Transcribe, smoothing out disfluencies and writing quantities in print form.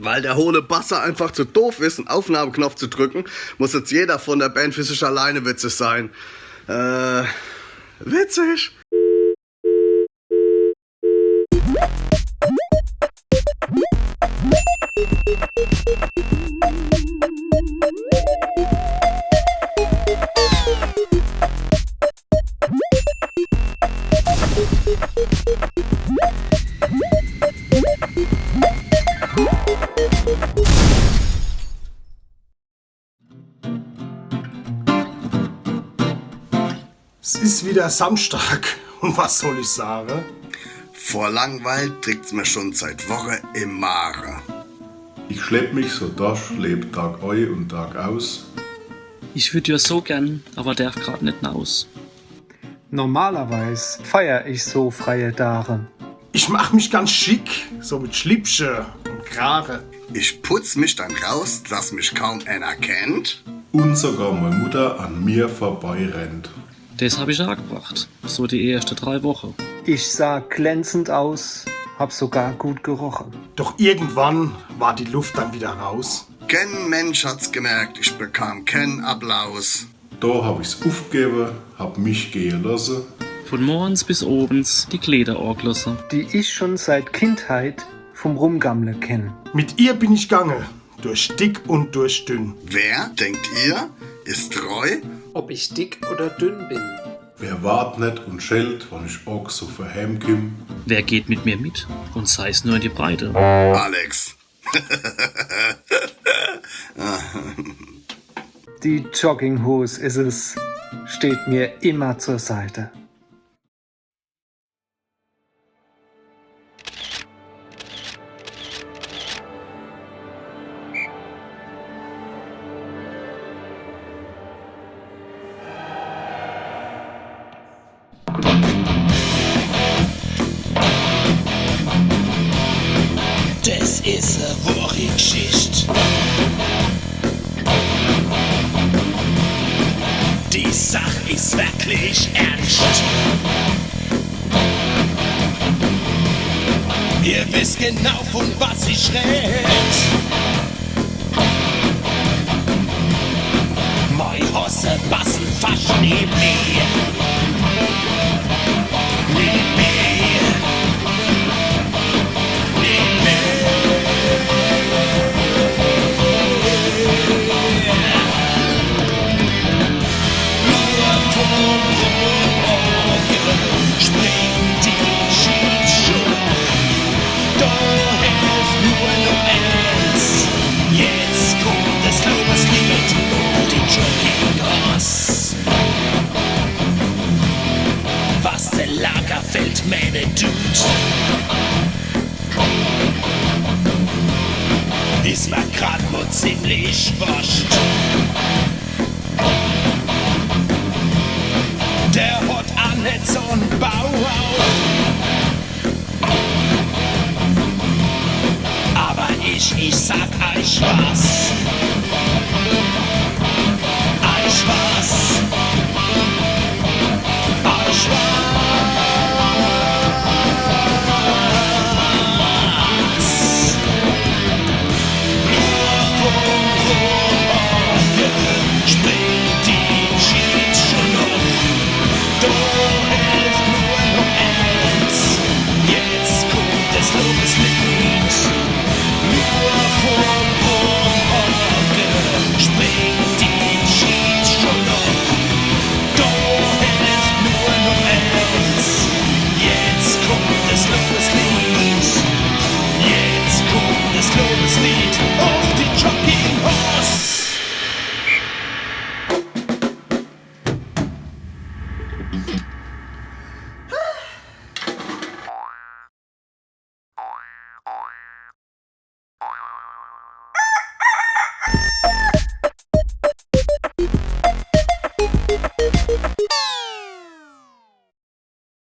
Weil der hohle Basser einfach zu doof ist, einen Aufnahmeknopf zu drücken, muss jetzt jeder von der Band für sich alleine witzig sein. Witzig. Es ist wieder Samstag und was soll ich sagen? Vor Langweil trägt's mir schon seit Woche im Mare. Ich schlepp mich so durch, leb Tag ein und Tag aus. Ich würd ja so gern, aber darf grad nicht naus. Normalerweise feier ich so freie Tage. Ich mach mich ganz schick, so mit Schlipsche und Krare. Ich putz mich dann raus, dass mich kaum einer kennt. Und sogar meine Mutter an mir vorbei rennt. Das hab ich auch gebracht, so die erste 3 Wochen. Ich sah glänzend aus, hab sogar gut gerochen. Doch irgendwann war die Luft dann wieder raus. Kein Mensch hat's gemerkt, ich bekam keinen Applaus. Da hab ich's aufgegeben, hab mich gehen lassen. Von morgens bis abends die Kleider angelassen. Die ich schon seit Kindheit vom Rumgammle kenn. Mit ihr bin ich gange, durch dick und durch dünn. Wer, denkt ihr, ist treu? Ob ich dick oder dünn bin. Wer wart nicht und schellt, wann ich auch so verheim kim. Wer geht mit mir mit und sei's nur in die Breite? Alex. Die Jogginghose ist es, steht mir immer zur Seite. Das ist eine wahre Geschichte. Die Sache ist wirklich ernst. Ihr wisst genau, von was ich red. Mein Hosse passen fast neben mir. Neben mir. Lagerfeld meine Dude. Ist mir grad nur ziemlich wurscht. Der hat auch nicht so'n Bauau. Aber ich sag euch was.